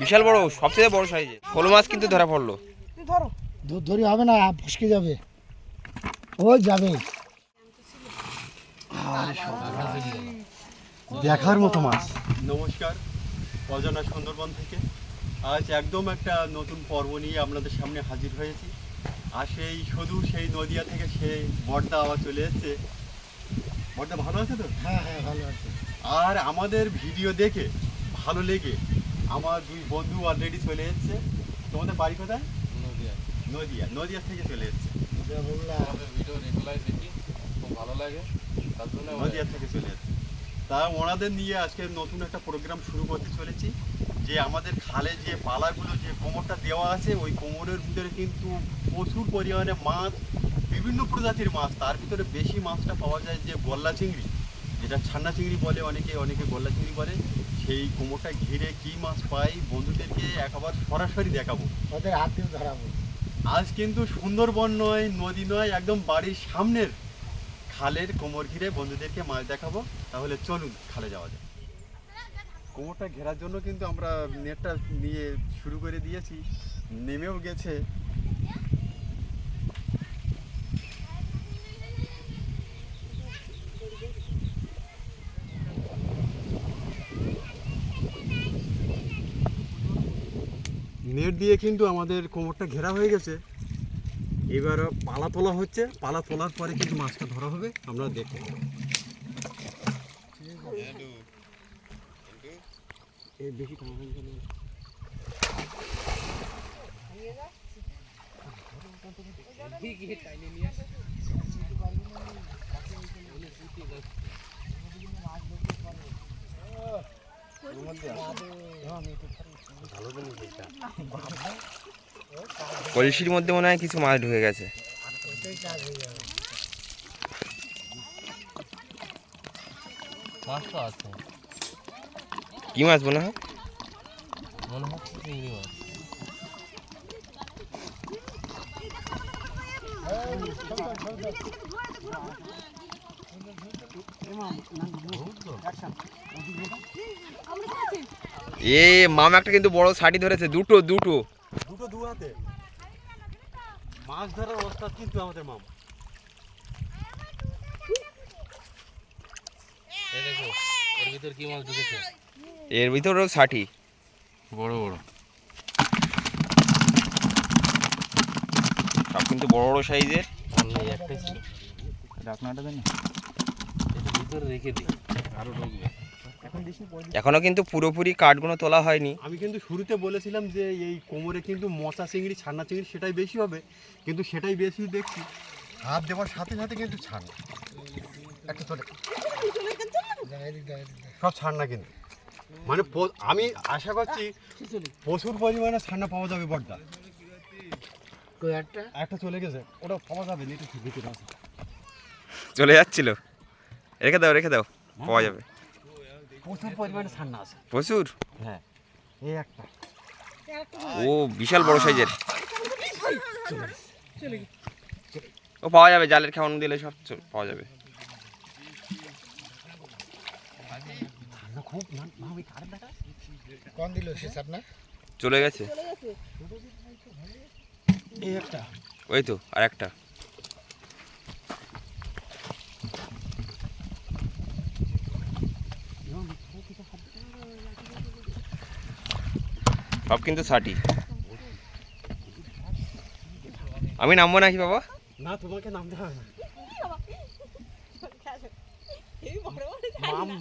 বিশাল বড়, সবচেয়ে বড় সাইজে শোল মাছ কিন্তু ধরা পড়লো। ধরি হবে না, ফসকে যাবে, ওই যাবে। দেখার মতো মাছ। নমস্কার, অজানা সুন্দরবন থেকে আজ একদম একটা নতুন পর্ব নিয়ে আপনাদের সামনে হাজির হয়েছি। আর সেই নদিয়া থেকে সেই বড়দা আবার চলে এসছে। বড়দা ভালো আছে তো? হ্যাঁ হ্যাঁ ভালো আছে। আর আমাদের ভিডিও দেখে ভালো লেগে আমার দুই বন্ধু অলরেডি চলে এসছে। তোমাদের বাড়ি কোথায়? নদিয়া থেকে চলে এসছে। ভিডিও রেগুলার দেখি, খুব ভালো লাগে, তার জন্য নদিয়া থেকে চলে এসছে। তা ওনাদের নিয়ে আজকে নতুন একটা প্রোগ্রাম শুরু করতে চলেছি। যে আমাদের খালে যে পালাগুলো, যে কোমরটা দেওয়া আছে, ওই কোমরের ভিতরে কিন্তু প্রচুর পরিমাণে মাছ, বিভিন্ন প্রজাতির মাছ। তার ভিতরে বেশি মাছটা পাওয়া যায় যে গলদা চিংড়ি, যেটা ছান্না চিংড়ি বলে, অনেকে গলদা চিংড়ি বলে। সেই কোমরটা ঘিরে কী মাছ পাই বন্ধুদেরকে একবার সরাসরি দেখাবো, ওদের হাত দিয়ে ধরাবো। আজ কিন্তু সুন্দরবন নয়, নদী নয়, একদম বাড়ির সামনের খালের কোমর ঘিরে বন্ধুদেরকে মাছ দেখাবো। তাহলে চলুন খালে যাওয়া যায়। কোমরটা ঘেরার জন্য কিন্তু আমরা নেটটা নিয়ে শুরু করে দিয়েছি, নেমেও গেছে। নেট দিয়ে কিন্তু আমাদের কোমরটা ঘেরা হয়ে গেছে। এবার পালা তোলা হচ্ছে, পালা তোলার পরে কিন্তু মাছটা ধরা হবে, আমরা দেখব। বেশি কলসির মধ্যে মনে হয় কিছু মাছ ঢুকে গেছে। মাছ তো আছে, কি মাছ মনে হয়? মনে হচ্ছে চিংড়ি মাছ। এ মামা একটা কিন্তু বড় ছাটি ধরেছে, দুটো দু হাতে মাছ ধরার ওস্তাদ কিন্তু আমাদের মামা। এই দেখো, এর ভিতর কি মাছ ঢুকেছে? এর ভিতরেও ছাটি বড় বড়, সব কিন্তু বড় বড় সাইজের। অনেক একটাই ছিল, ঢাকনাটা দেন। এটা ভিতরে রেখে দিই, আরো ঢুকবে। এখনো কিন্তু পুরোপুরি কাঠগুলো তোলা হয়নি। আমি কিন্তু শুরুতে বলেছিলাম যে এই কোমরে কিন্তু মোচা চিংড়ি, ছান্না চিংড়ি সেটাই বেশি হবে, কিন্তু সেটাই বেশি দেখছি। হাত দেওয়ার সাথে সাথে কিন্তু ছান্না একটা চলে, সব ছান্না কিন্তু। মানে আমি আশা করছি প্রচুর পরিমাণে ছান্না পাওয়া যাবে। বড়দা একটা চলে গেছে, ওটা পাওয়া যাবে না, একটু ভিতরে আছে, চলে যাচ্ছিল। রেখে দাও পাওয়া যাবে। প্রচুর পরিমাণে ছান্না আছে, প্রচুর। হ্যাঁ এই একটা, ও বিশাল বড় সাইজের। ও পাওয়া যাবে, জালের খাওয়ানো দিলে সব পাওয়া যাবে। খুব কোন দিল সে সাপ না? চলে গেছে। এই একটা, ওই তো আর একটা। সব কিন্তু ছাটি। আমি নামবো নাকি বাবা? না, তোমাকে নামতে হবে না।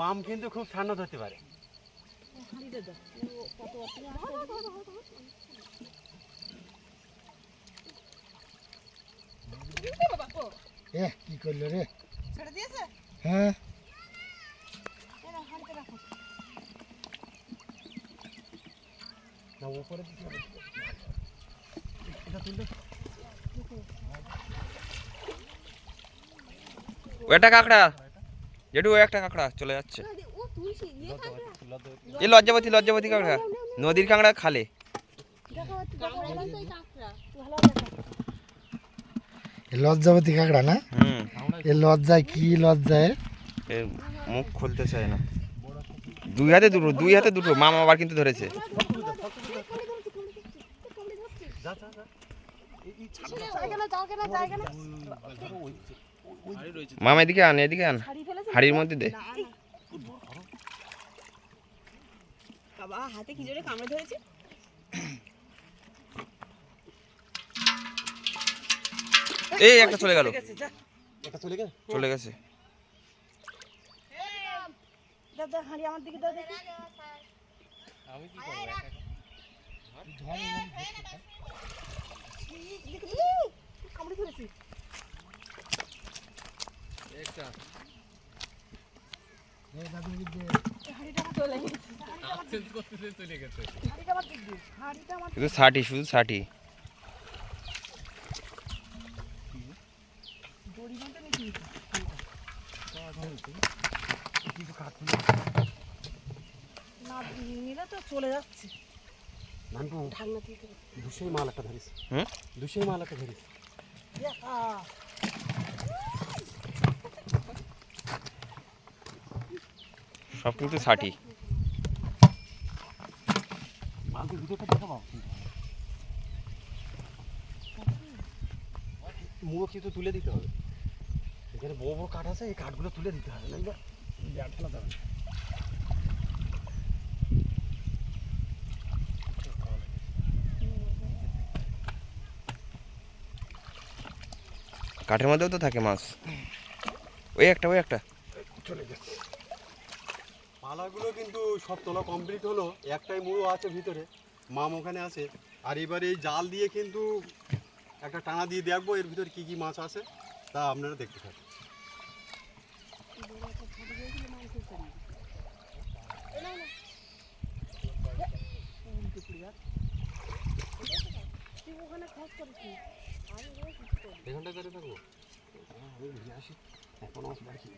মাম কিন্তু খুব ঠান্ডা ধরতে পারে। কি করলো রে? হ্যাঁ ওটা কাঁকড়া জেঠু, ওই একটা কাঁকড়া চলে যাচ্ছে। এই লজ্জাবতী কাঁকড়া, নদীর কাঁকড়া খালে। লজ্জাবতী কাঁকড়া না? এ লজ্জায় কি লজ্জায় মুখ খুলতে চায় না। দুই হাতে দুটো মামা আবার কিন্তু ধরেছে। মামা এদিকে আন, এদিকে আন, হাড়ির মধ্যে দে। বাবা হাতে কি জোরে কামড়ে ধরেছে। এই একটা চলে গেল, চলে গেছে। দাদা হাঁড়ি আমার দিকে দাও দেখি। আমি কি করব? কামড়ে ধরেছে একটা হাঁড়িটা আমার চলে গেছে। চেঞ্জ করতে চলে গেছে। হাঁড়িটা আমার দিক দিয়ে, হাঁড়িটা আমার শুধু 60, শুধু 60। দড়ি বাঁধতে নাকি না নিলে তো চলে যাচ্ছে। ঢাকনা দিতে দুশোই মাল একটা ধরিস। হুম, দুশোই মাল একটা ধরিস। সব কিন্তু 60। মালকে ভিডিওটা দেখাবো। মুখ কিন্তু তুলে দিতে হবে। এখানে বড় বড় কাঠ আছে, এই কাঠগুলো তুলে দিতে হবে, নাইলে ফেলা যাবে না। কাঠের মধ্যেও তো থাকে মাছ। ওই একটা চলে গেছে। পালাগুলো কিন্তু সব তোলা কমপ্লিট হলো, একটাই মুড়ো আছে ভিতরে, মাম ওখানে আছে। আর এবারে এই জাল দিয়ে কিন্তু একটা টানা দিয়ে দেখবো এর ভিতরে কি কি মাছ আছে, তা আপনারা দেখতে থাকুন। এখানটায় দাঁড়িয়ে থাকবো, আমি ঘুরে আসি। এখন দেখি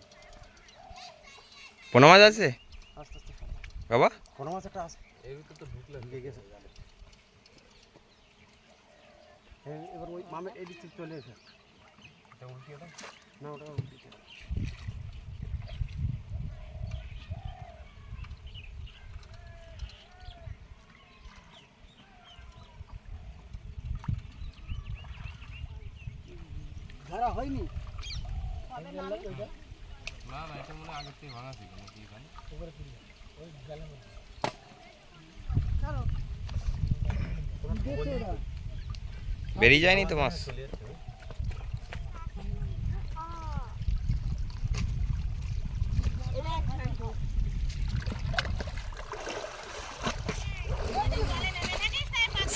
পোনা মাছ আছে আস্তে আস্তে বাবা। কোনো মাছ একটা আছে, এর ভিতর তো ঢুকলে ঢুকে গেছে। এবার ওই মামে এই দিক থেকে চলে এসে এটা উল্টিয়ে দাও। না ওটা উল্টিয়ে দাও। ধরা হয়নি। না না, এটা মনে হয় আগের থেকে ভাঙা ছিল নাকি এখানে? বেরিয়ে যায়নি তো মাছ।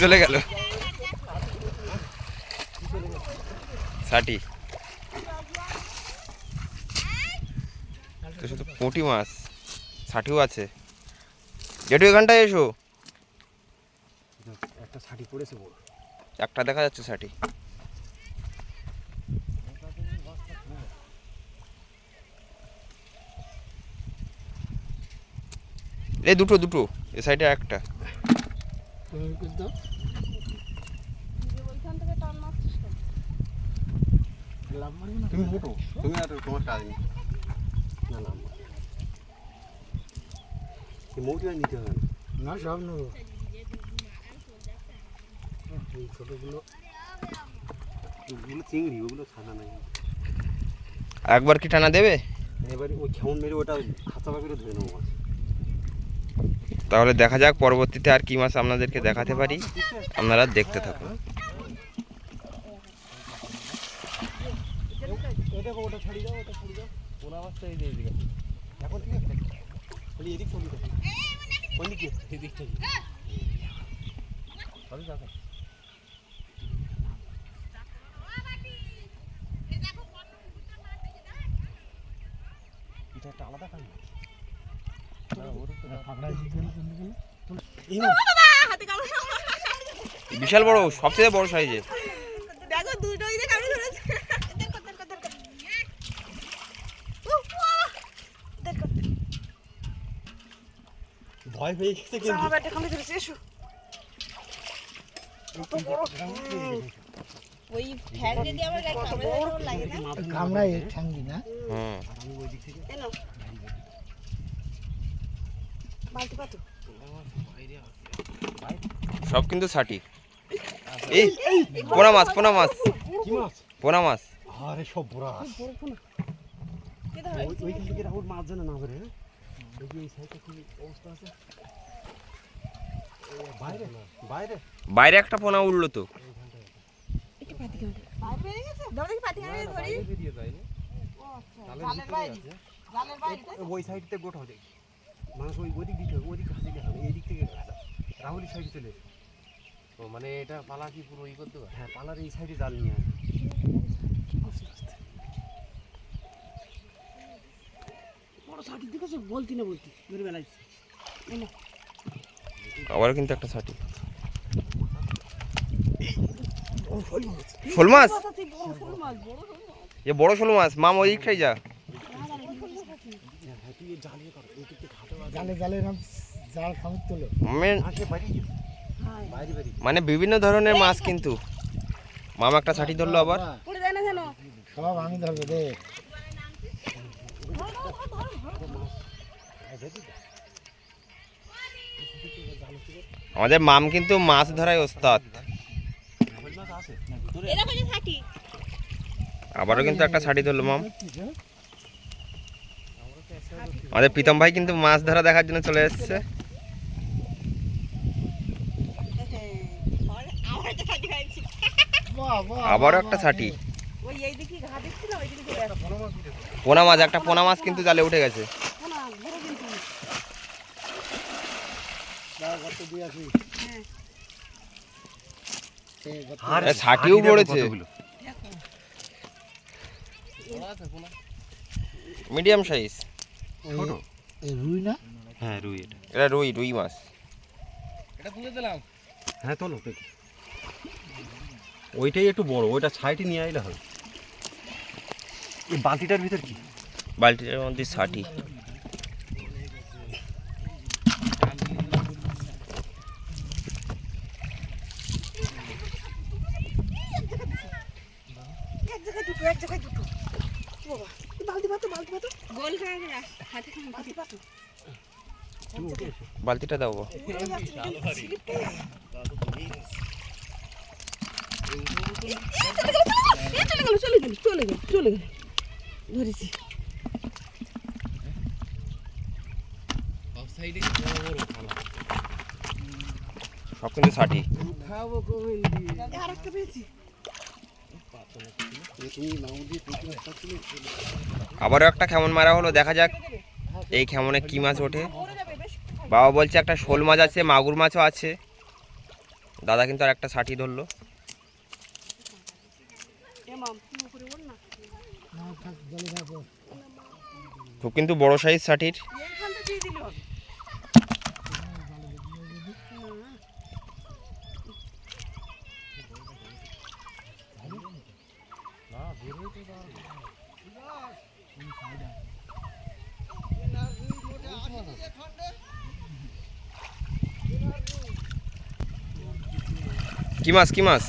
চলে গেল 60। তো শুধু পুঁটি মাছ, 60ও আছে। যেটু এখানটায় এসো, একটা ছাটি পড়েছে বড়। একটা দেখা যাচ্ছে 60। এই দুটো এ সাইডে একটা। ওইখান থেকে টান মারছিস কেন? তুমি মোটো, তুমি আর তোমার কাজ নেই। না না এই মৌটিটা নিতে হবে না। না সব নেবো। এই ছোটোগুলো ওগুলো চিংড়ি, ওগুলো ছানা নাই। একবার কি টানা দেবে? এবারে ওই খেমন মেরে ওটা খাঁচা করে ধরে নেবো মাছ। তাহলে দেখা যাক পরবর্তীতে আর কি মাছ আপনাদেরকে দেখাতে পারি, আপনারা দেখতে থাকুন। এটা ওটা ছাড়ি দাও, ওটা ছাড়ি দাও। পোনা মাছটা এই যে এদিকে। এখন ঠিক আছে, খালি এদিক চলি দেখি ওই দিকে এদিক থেকে সবই যাবে। এটা একটা আলাদা কাজ। হাতে কামড়ে বিশাল বড়, সবচেয়ে বড় সাইজের। দেখো দুটোই দিয়ে কামড়ে ধরেছে। ভয় পেয়ে গেছে কিন্তু। আমার ব্যাটে কামড়ে ধরেছে। এসো কত বড়। ওই ফ্যান যদি আমার গায়ে কামড়ে ধরে লাগে না। কামড়ায় ঠ্যাঙ্গি না। হুম, আর আমি ওই দিক থেকে এনো সব কিন্তু ষাটি। এই পোনা মাছ, পোনা মাছ, কি মাছ? পোনা মাছ। আরে সব বড় মাছ। ওই দিকে রাউন্ড মাছ জানা না করে, হ্যাঁ? দেখি এই সাইডে কি অবস্থা আছে। বাইরে বাইরে বাইরে একটা পোনা উঠলো তো। বেরিয়ে যায়নি ওই সাইডতে গোটা হয়ে মাছ ওই দিক দিতে ওই দিক ঘাসে গেছে এই দিক থেকে ঘাসা রাহুলি সাইডে চলে এসে। ও মানে এটা পালা কি পুরো ই করতে পারে? হ্যাঁ পালার এই সাইডে জাল নিয়ে আবারও কিন্তু একটা ষাটি। শোল মাছ, এ বড় শোল মাছ। মাম ওই দিকটাই যা। জালে জালে এরকম জাল খামির তোলে। মানে বিভিন্ন ধরনের মাছ কিন্তু। মাম একটা ষাটি ধরলো আবার। সব আমি ধরবে দে। আমাদের মাম কিন্তু মাছ ধরায় ওস্তাদ। আবারও কিন্তু একটা ষাটি ধরলো মাম। আমাদের প্রীতম ভাই কিন্তু মাছ ধরা দেখার জন্য চলে এসেছে। আবারও একটা ষাটি। পোনা মাছ, একটা পোনা মাছ কিন্তু জালে উঠে গেছে। ষাটিও পড়েছে, মিডিয়াম সাইজ। রুই না? হ্যাঁ রুই এটা। এটা রুই, রুই মাছ। এটা তুলে দিলাম। হ্যাঁ তোলো দেখি ওইটাই একটু বড়, ওইটা সাইডে নিয়ে আইলে হবে। এই বালতিটার ভিতর কি? বালতিটার মধ্যে ষাটি। বালতিটা দাও বাবা। সাইডে কি বড় বড় পালা। সব কিন্তু ষাটি। আবারও একটা খেমন মারা হলো, দেখা যাক এই খেমনে কি মাছ ওঠে। বাবা বলছে একটা শোল মাছ আছে, মাগুর মাছও আছে। দাদা কিন্তু আর একটা ষাটি ধরলো। খুব কিন্তু বড় সাইজ ষাটির। কি মাছ, কি মাছ?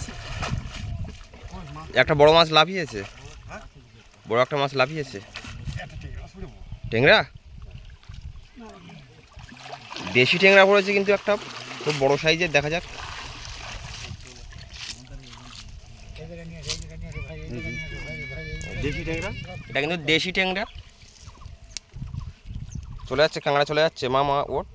একটা বড় মাছ লাফিয়েছে, বড় একটা মাছ লাফিয়েছে। টেংরা, দেশি টেংরা পড়েছে কিন্তু একটা খুব বড় সাইজের। দেখা যাক। দেশি ট্যাংরা, এটা কিন্তু দেশি টেংরা। চলে যাচ্ছে, কাঁকড়া চলে যাচ্ছে। মামা ওট।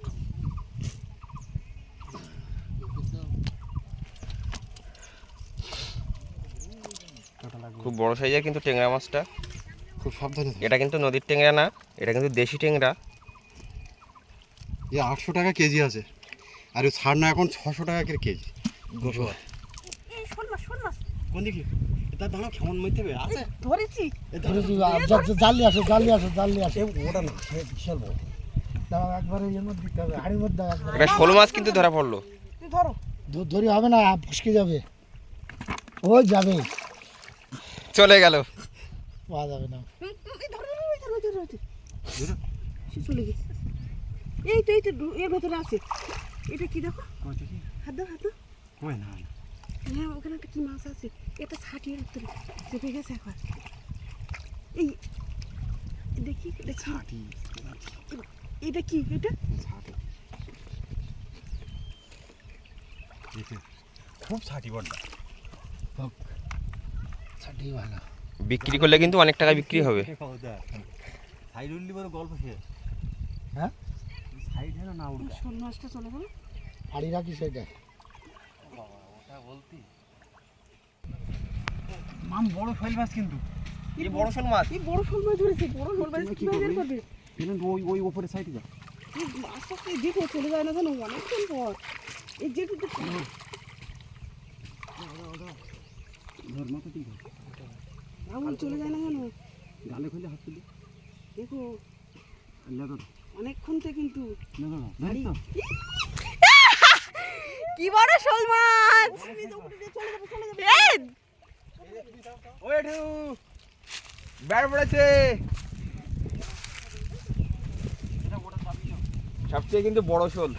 খুব বড় সাইজের কিন্তু টেংরা মাছটা। খুব সাবধানে। এটা কিন্তু নদীর টেংরা না, এটা কিন্তু দেশি টেংরা। এ 800 টাকা কেজি আছে, আর ওই ছাড় না এখন 600 টাকা করে কেজি। কোন দিকে? এটা দাঁড়াও, কেমন মধ্যে আছে ধরেছি। জাল নিয়ে আসো, জাল নিয়ে আসো, জাল নিয়ে আসো। ওটা না, বিশাল বড়। দাও একবারে এর মধ্যে দিতে হবে, হাড়ির মধ্যে দাও একবারে। এটা শোল মাছ কিন্তু ধরা পড়লো। ধরি হবে না, ফসকে যাবে। ওই যাবে, চলে গেল। পাওয়া যাবে না। এই তো এর ভেতরে আছে। এটা কি দেখো? হাত দাও, হাত দাও। কই না, হ্যাঁ ওখানে একটা কি মাছ আছে। এটা ছাটির ভিতরে চেপে গেছে একবার। এই দেখি, দেখি ছাটি এটা কি? এটা খুব ছাটি বড়টা। ছাটি ভালো। বিক্রি করলে কিন্তু অনেক টাকা বিক্রি হবে। সাইড উঠলি বড় গল্প শেষ। হ্যাঁ সাইড হেন না উঠা। শোল মাছটা চলে গেল। হাড়ি রাখি সেটা ওটা বলতি মাম বড় শৈল মাছ কিন্তু। এই বড় শোল মাছ। এই বড় শোল মাছ ধরেছে, বড় শোল মাছ কি বের করবে? পেলেন ওই উপরে সাইডে যা। এই মাছটা কি দেখো চলে যায় না জানো অনেকক্ষণ পর। এই যেটুকু ধর মাথা ঠিক আছে। আঙুল চলে যায় না কেন? গালে খুলে হাত তুলি। দেখো না তো অনেকক্ষণ থেকে কিন্তু না না ধরি তো। কি বড় শোল মাছ! ওই ঢু ব্যাট পড়েছে। সবচেয়ে কিন্তু বড় শোল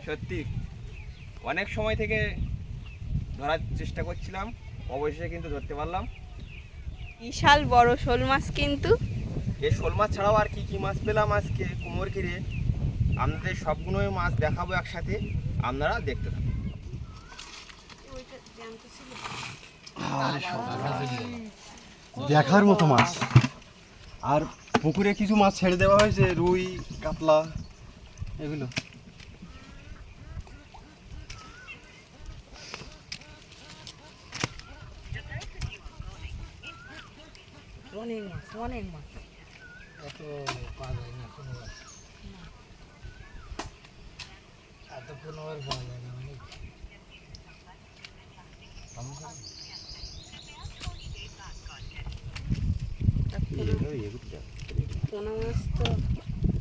সত্যি। অনেক সময় থেকে ধরার চেষ্টা করছিলাম, অবশেষে কিন্তু ধরতে পারলাম। বিশাল বড় শোল মাছ কিন্তু। এই শোল মাছ ছাড়াও আর কি কি মাছ পেলাম আজকে কুমোর ঘিরে, আপনাদের সবগুলোই মাছ দেখাবো একসাথে, আপনারা দেখতে থাকুন। দেখার মতো মাছ। আর পুকুরে কিছু মাছ ছেড়ে দেওয়া হয়েছে, রুই কাতলা এগুলো। অনেক মাছ, অনেক মাছ। এত পাওয়া যায় না কোনো মাছ। এত কোনো আর পাওয়া যায় না অনেক। পোনা মাছ তো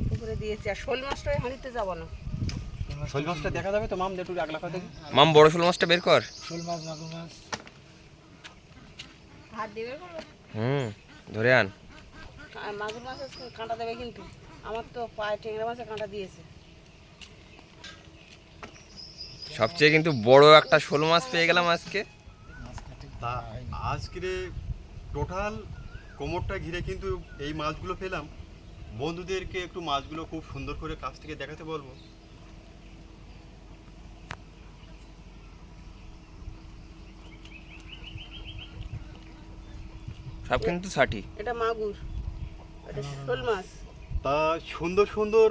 পুকুরে দিয়েছি, আর শোল মাছটাই হাঁড়িতে যাবো না। শৈল মাছটা দেখা যাবে তো মাম, একটু আগলা কথা দেখি। মাম বড় শোল মাছটা বের কর। শোল মাছ মাগুর মাছ হাত দেবে করবে। ধরে আন। আর মাগুর মাছের কাঁটা দেবে কিন্তু, আমার তো পায়ে টেংরা মাছে কাঁটা দিয়েছে। সবচেয়ে কিন্তু বড় একটা শোল মাছ পেয়ে গেলাম আজকে। তা আজকে টোটাল কোমরটা ঘিরে কিন্তু এই মাছগুলো পেলাম। বন্ধুদেরকে একটু মাছগুলো খুব সুন্দর করে কাছ থেকে দেখাতে বলবো। সব কিন্তু ষাটি। এটা মাগুর, এটা শোল মাছ। তা সুন্দর সুন্দর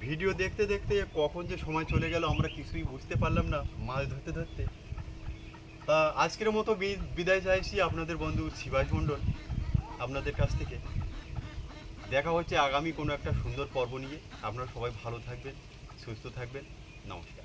ভিডিও দেখতে দেখতে কখন যে সময় চলে গেল আমরা কিছুই বুঝতে পারলাম না মাছ ধরতে ধরতে। তা আজকের মতো বিদায় চাইছি আপনাদের বন্ধু শিবাস মণ্ডল আপনাদের কাছ থেকে। দেখা হচ্ছে আগামী কোনো একটা সুন্দর পর্ব নিয়ে। আপনারা সবাই ভালো থাকবেন, সুস্থ থাকবেন। নমস্কার।